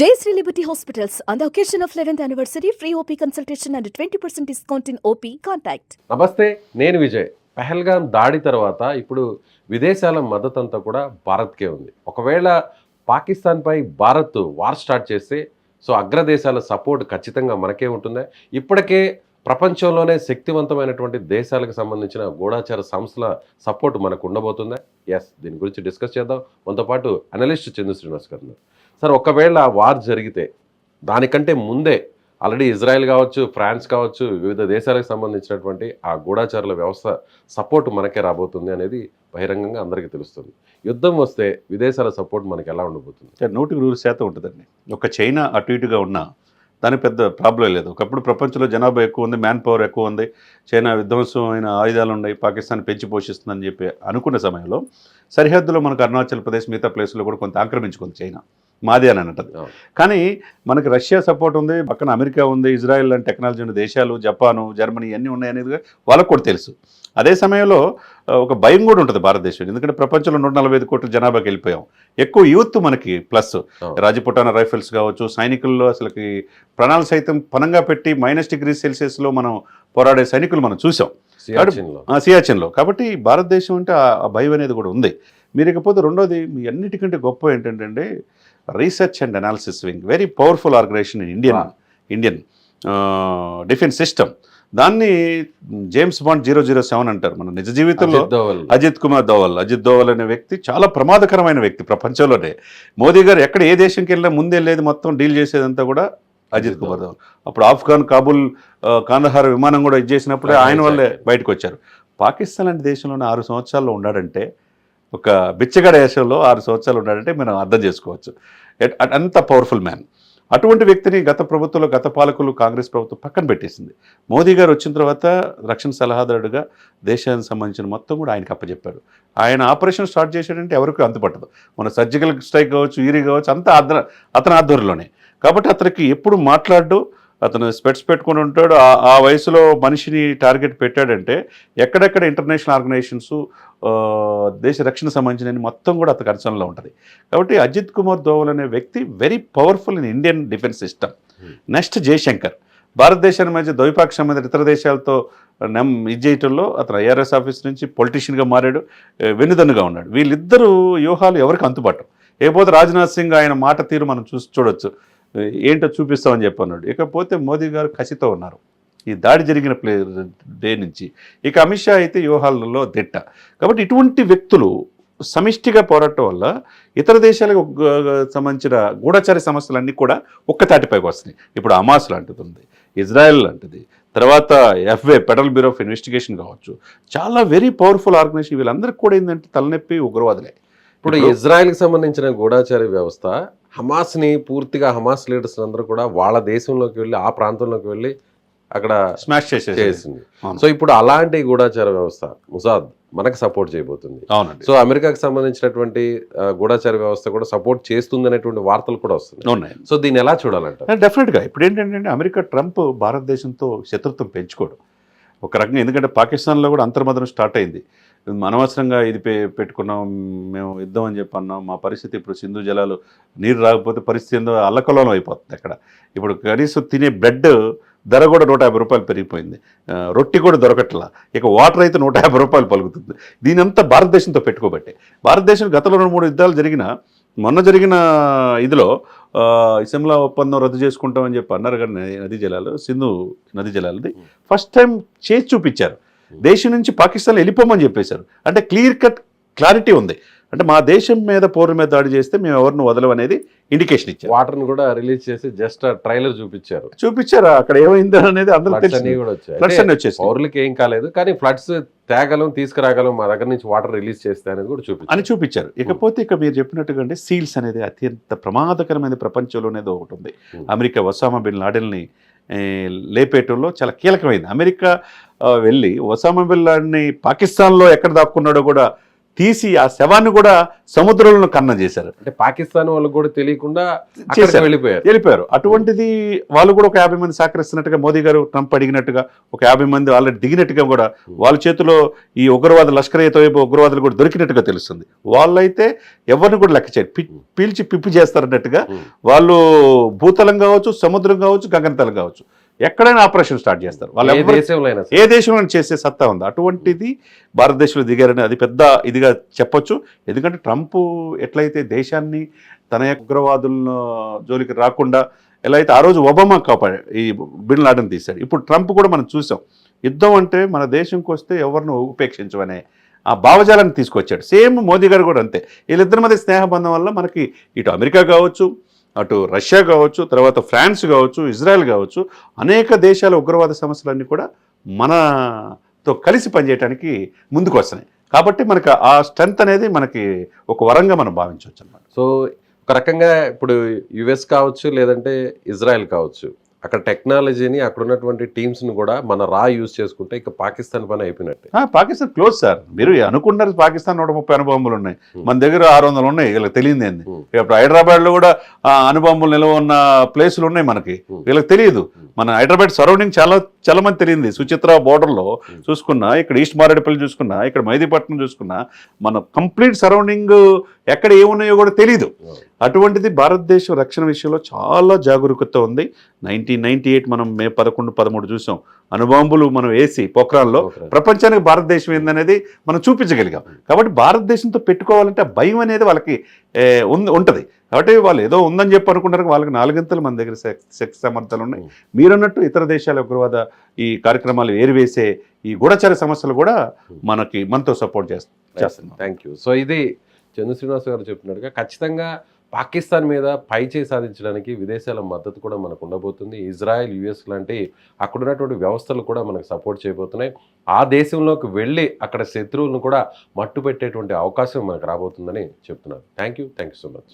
Jayashree Liberty Hospitals, on the occasion of 11th anniversary, free OP consultation and 20% discount in OP. Contact. నమస్తే, నేను విజయ్. పహల్గాం దాడి తర్వాత ఇప్పుడు విదేశాల మద్దతంతా కూడా భారత్కే ఉంది. ఒకవేళ పాకిస్తాన్పై భారత్ వార్ స్టార్ట్ చేస్తే అగ్రదేశాల సపోర్ట్ ఖచ్చితంగా మనకే ఉంటుందా? ఇప్పటికే ప్రపంచంలోనే శక్తివంతమైనటువంటి దేశాలకు సంబంధించిన గూఢాచార సంస్థల సపోర్ట్ మనకు ఉండబోతుందా? దీని గురించి డిస్కస్ చేద్దాం. మనతో పాటు అనలిస్ట్ చందు శ్రీనివాస్ గారు ఉన్నారు. సార్, ఒకవేళ వార్ జరిగితే దానికంటే ముందే ఆల్రెడీ ఇజ్రాయెల్ కావచ్చు, ఫ్రాన్స్ కావచ్చు, వివిధ దేశాలకు సంబంధించినటువంటి ఆ గూఢాచారుల వ్యవస్థ సపోర్ట్ మనకే రాబోతుంది అనేది బహిరంగంగా అందరికీ తెలుస్తుంది. యుద్ధం వస్తే విదేశాల సపోర్ట్ మనకి ఎలా ఉండబోతుంది? 100% ఉంటుందండి. ఒక చైనా అటు ఇటుగా ఉన్నా దానికి పెద్ద ప్రాబ్లం లేదు. ఒకప్పుడు ప్రపంచంలో జనాభా ఎక్కువ ఉంది, మ్యాన్ పవర్ ఎక్కువ ఉంది, చైనా విధ్వంసమైన ఆయుధాలు ఉన్నాయి, పాకిస్తాన్ పెంచి పోషిస్తుందని చెప్పి అనుకున్న సమయంలో సరిహద్దులో మనకు అరుణాచల్ ప్రదేశ్ మిగతా ప్లేస్లో కూడా కొంత ఆక్రమించుకుంది చైనా, మాది అని అంటది. కానీ మనకి రష్యా సపోర్ట్ ఉంది, పక్కన అమెరికా ఉంది, ఇజ్రాయెల్ లాంటి టెక్నాలజీ ఉన్న దేశాలు, జపాను, జర్మనీ ఇవన్నీ ఉన్నాయనేది వాళ్ళకు కూడా తెలుసు. అదే సమయంలో ఒక భయం కూడా ఉంటుంది భారతదేశం, ఎందుకంటే ప్రపంచంలో 145 కోట్ల జనాభాకి వెళ్ళిపోయాం. ఎక్కువ యూత్ మనకి ప్లస్ రాజపుటానా రైఫిల్స్ కావచ్చు, సైనికుల్లో అసలుకి ప్రాణాలు సైతం పనంగా పెట్టి -°C మనం పోరాడే సైనికులు మనం చూసాం సియాచిన్లో. కాబట్టి భారతదేశం అంటే ఆ భయం అనేది కూడా ఉంది. మీరు ఇకపోతే రెండోది మీ అన్నిటికంటే గొప్ప ఏంటంటే research and analysis wing, very powerful organisation in Indian defence system. దాన్ని జేమ్స్ బాండ్ 007 అంటారు మన నిజ జీవితంలో. అజిత్ దోవల్ అనే వ్యక్తి చాలా ప్రమాదకరమైన వ్యక్తి ప్రపంచంలోనే. మోదీ గారు ఎక్కడ ఏ దేశంకి వెళ్ళినా ముందే లేదు, మొత్తం డీల్ చేసేదంతా కూడా అజిత్ కుమార్ దోవల్. అప్పుడు ఆఫ్ఘాన్, కాబుల్, కాందహార్ విమానం కూడా చేసినప్పుడే ఆయన వల్లే బయటకు వచ్చారు. పాకిస్తాన్ లాంటి దేశంలోనే 6 సంవత్సరాల్లో ఉన్నాడంటే, ఒక బిచ్చగడ దేశంలో 6 సంవత్సరాలు ఉన్నాడంటే మనం అర్థం చేసుకోవచ్చు. అంత పవర్ఫుల్ మ్యాన్. అటువంటి వ్యక్తిని గత ప్రభుత్వంలో, గత పాలకులు, కాంగ్రెస్ ప్రభుత్వం పక్కన పెట్టేసింది. మోదీ గారు వచ్చిన తర్వాత రక్షణ సలహాదారుడుగా దేశానికి సంబంధించిన మొత్తం కూడా ఆయనకు అప్పచెప్పారు. ఆయన ఆపరేషన్ స్టార్ట్ చేశాడంటే ఎవరికి అంతుపట్టదు. మన సర్జికల్ స్ట్రైక్ కావచ్చు, ఈరీ కావచ్చు, అంతా అతని ఆధ్వర్యంలోనే. కాబట్టి అతనికి ఎప్పుడు మాట్లాడు, అతను స్పెట్స్ పెట్టుకుని ఉంటాడు. ఆ వయసులో మనిషిని టార్గెట్ పెట్టాడంటే ఎక్కడెక్కడ ఇంటర్నేషనల్ ఆర్గనైజేషన్స్, దేశ రక్షణ సంబంధించిన మొత్తం కూడా అతని కన్సర్న్లో ఉంటుంది. కాబట్టి అజిత్ కుమార్ దోవల్ అనే వ్యక్తి very powerful in Indian defence system. Next Jaishankar, భారతదేశానికి మధ్య ద్వైపాక్షిక సంబంధించిన ఇతర దేశాలతో ఇది చేయటంలో అతను ఐఆర్ఎస్ ఆఫీస్ నుంచి పొలిటీషియన్గా మారాడు, వెన్నుదన్నుగా ఉన్నాడు. వీళ్ళిద్దరూ వ్యూహాలు ఎవరికి అంతుపట్టం. ఏపోతే రాజ్నాథ్ సింగ్ ఆయన మాట తీరు మనం చూడొచ్చు, ఏంటో చూపిస్తామని చెప్పన్నాడు. ఇకపోతే మోదీ గారు కసితో ఉన్నారు ఈ దాడి జరిగిన డే నుంచి. ఇక అమిత్ షా అయితే వ్యూహాలలో దిట్ట. కాబట్టి ఇటువంటి వ్యక్తులు సమిష్టిగా పోరాటం వల్ల ఇతర దేశాలకు సంబంధించిన గూఢచారి సమస్యలన్నీ కూడా ఒక్క తాటిపైకి వస్తున్నాయి. ఇప్పుడు హమాస్ లాంటిది ఉంది, ఇజ్రాయెల్ లాంటిది, తర్వాత FBI federal bureau of investigation కావచ్చు, చాలా వెరీ పవర్ఫుల్ ఆర్గనైజేషన్. వీళ్ళందరికీ కూడా ఏంటంటే తలనొప్పి, ఉగ్రవాదులే. ఇప్పుడు ఇజ్రాయెల్కి సంబంధించిన గూఢాచార వ్యవస్థ హమాస్ని పూర్తిగా, హమాస్ లీడర్స్ అందరూ కూడా వాళ్ళ దేశంలోకి వెళ్ళి, ఆ ప్రాంతంలోకి వెళ్ళి అక్కడ స్మాష్ చేసింది. ఇప్పుడు అలాంటి గూఢాచార వ్యవస్థ ముసాద్ మనకు సపోర్ట్ చేయబోతుంది. అవునండి. అమెరికాకి సంబంధించినటువంటి గూఢాచార వ్యవస్థ కూడా సపోర్ట్ చేస్తుంది అనేటువంటి వార్తలు కూడా వస్తున్నాయి. దీన్ని ఎలా చూడాలంట? డెఫినెట్గా ఇప్పుడు ఏంటంటే అమెరికా, ట్రంప్ భారతదేశంతో శత్రుత్వం పెంచుకోవడం ఒక రకంగా, ఎందుకంటే పాకిస్తాన్లో కూడా అంతర్మదనం స్టార్ట్ అయింది. అనవసరంగా ఇది పెట్టుకున్నాం, మేము యుద్ధం అని చెప్పి అన్నాం, మా పరిస్థితి ఇప్పుడు సింధు జలాలు నీరు రాకపోతే పరిస్థితి ఏందో అల్లకల్లోలం అయిపోతుంది అక్కడ. ఇప్పుడు కనీసం తినే బ్రెడ్ ధర కూడా 150 రూపాయలు పెరిగిపోయింది, రొట్టి కూడా దొరకట్లా, ఇక వాటర్ అయితే 150 రూపాయలు పలుకుతుంది. దీనంతా భారతదేశంతో పెట్టుకోబట్టే. భారతదేశం గతంలో 2-3 యుద్ధాలు జరిగిన, మొన్న జరిగిన ఇదిలో సిమ్లా ఒప్పందం రద్దు చేసుకుంటామని చెప్పి అన్నారు, కానీ నదీ జలాలు, సింధు నదీ జలాలది ఫస్ట్ టైం చేసి చూపించారు. దేశం నుంచి పాకిస్తాన్ వెళ్ళిపోమని చెప్పేశారు. అంటే క్లియర్ కట్ క్లారిటీ ఉంది. అంటే మా దేశం మీద, పౌరుల మీద దాడి చేస్తే మేము ఎవరిని వదలం అనేది ఇండికేషన్ ఇచ్చారు. వాటర్ని కూడా రిలీజ్ చేసి జస్ట్ ట్రైలర్ చూపించారు. అక్కడ ఏమైంది అనేది అందరూ వచ్చేసి పౌరులకి ఏం కాలేదు, కానీ ఫ్లడ్స్ తేగలం, తీసుకురాగలం, మా దగ్గర నుంచి వాటర్ రిలీజ్ చేస్తే అనేది కూడా చూపించారు. ఇకపోతే ఇక మీరు చెప్పినట్టుగా అంటే సీల్స్ అనేది అత్యంత ప్రమాదకరమైన ప్రపంచంలోనేది ఒకటి ఉంది. అమెరికా ఒసామా బిన్ లాడెన్ని లేపేయటంలో చాలా కీలకమైంది. అమెరికా వెళ్ళి ఒసామా బిన్ లాడెన్ని పాకిస్తాన్లో ఎక్కడ దాక్కున్నాడో కూడా తీసి ఆ శవాన్ని కూడా సముద్రంలో కన్న చేశారు. అంటే పాకిస్తాన్ వాళ్ళకు కూడా తెలియకుండా అక్కడికి చేశారు. వెళ్ళిపోయారు. అటువంటిది వాళ్ళు కూడా ఒక 50 మంది సహకరిస్తున్నట్టుగా మోదీ గారు ట్రంప్ అడిగినట్టుగా ఒక 50 మంది ఆల్రెడీ దిగినట్టుగా కూడా వాళ్ళ చేతిలో ఈ ఉగ్రవాద లష్కర్ ఏ తోయిబా ఉగ్రవాదులు కూడా దొరికినట్టుగా తెలుస్తుంది. వాళ్ళైతే ఎవరిని కూడా లెక్క చేయరు, పీల్చి పిప్పి చేస్తారన్నట్టుగా. వాళ్ళు భూతలం కావచ్చు, సముద్రం కావచ్చు, గగనతలం కావచ్చు, ఎక్కడైనా ఆపరేషన్ స్టార్ట్ చేస్తారు. వాళ్ళు ఏ దేశంలో చేసే సత్తా ఉంది. అటువంటిది భారతదేశంలో దిగారని అది పెద్ద ఇదిగా చెప్పొచ్చు. ఎందుకంటే ట్రంప్ ఎట్లయితే దేశాన్ని తన ఉగ్రవాదుల జోలికి రాకుండా ఎలా అయితే ఆ రోజు ఒబామా కాపాడాడు, ఈ బిన్ లాడెన్ తీశాడు. ఇప్పుడు ట్రంప్ కూడా మనం చూసాం, యుద్ధం అంటే మన దేశంకి వస్తే ఎవరిని ఉపేక్షించమనే ఆ భావజాలాన్ని తీసుకొచ్చాడు. సేమ్ మోదీ గారు కూడా అంతే. వీళ్ళిద్దరి మధ్య స్నేహబంధం వల్ల మనకి ఇటు అమెరికా కావచ్చు, అటు రష్యా కావచ్చు, తర్వాత ఫ్రాన్స్ కావచ్చు, ఇజ్రాయెల్ కావచ్చు, అనేక దేశాల ఉగ్రవాద సమస్యలన్నీ కూడా మనతో కలిసి పనిచేయడానికి ముందుకు వస్తున్నాయి. కాబట్టి మనకు ఆ స్ట్రెంత్ అనేది మనకి ఒక వరంగా మనం భావించవచ్చు అన్నమాట. సో ఒక రకంగా ఇప్పుడు యుఎస్ కావచ్చు, లేదంటే ఇజ్రాయెల్ కావచ్చు, అక్కడ టెక్నాలజీని అక్కడ ఉన్నటువంటి టీమ్స్ని కూడా మన యూజ్ చేసుకుంటే ఇక పాకిస్తాన్ పని అయిపోయినట్టే. Pakistan close sir. మీరు అనుకున్నారు పాకిస్తాన్ 130 అణుబాంబులు ఉన్నాయి, మన దగ్గర 600 ఉన్నాయి. వీళ్ళకి తెలియదు ఏంది. ఇప్పుడు హైదరాబాద్లో కూడా అణుబాంబులు నిల్వ ఉన్న ప్లేసులు ఉన్నాయి మనకి, వీళ్ళకి తెలియదు. మన హైదరాబాద్ సరౌండింగ్ చాలా మంది తెలియంది. సుచిత్ర బోర్డర్లో చూసుకున్నా, ఇక్కడ ఈస్ట్ మారేడుపల్లి చూసుకున్నా, ఇక్కడ మైదీపట్నం చూసుకున్నా, మన కంప్లీట్ సరౌండింగ్ ఎక్కడ ఏమున్నాయో కూడా తెలీదు. అటువంటిది భారతదేశం రక్షణ విషయంలో చాలా జాగరూకత ఉంది. 1998 మనం మే 11, 13 చూసాం. అణుబాంబులు మనం వేసి పోఖ్రాన్లో ప్రపంచానికి భారతదేశం ఏందనేది మనం చూపించగలిగాం. కాబట్టి భారతదేశంతో పెట్టుకోవాలంటే ఆ భయం అనేది వాళ్ళకి ఉంటుంది. కాబట్టి వాళ్ళు ఏదో ఉందని చెప్పి అనుకుంటారు, వాళ్ళకి 4 గంటలు మన దగ్గర శక్తి సామర్థ్యాలు ఉన్నాయి. మీరన్నట్టు ఇతర దేశాల ఉగ్రవాద ఈ కార్యక్రమాలు ఏరివేసే ఈ గూఢచార సమస్యలు కూడా మనతో సపోర్ట్ చేస్తున్నాం. Thank you. సో ఇది చందు శ్రీనివాస్ గారు చెప్పినట్టుగా ఖచ్చితంగా పాకిస్తాన్ మీద పైచేయి సాధించడానికి విదేశాల మద్దతు కూడా మనకు ఉండబోతుంది. ఇజ్రాయెల్, యుఎస్ లాంటి అక్కడ ఉన్నటువంటి వ్యవస్థలు కూడా మనకు సపోర్ట్ చేయబోతున్నాయి. ఆ దేశంలోకి వెళ్ళి అక్కడ శత్రువులను కూడా మట్టు పెట్టేటువంటి అవకాశం మనకు రాబోతుందని చెప్తున్నారు. Thank you so much.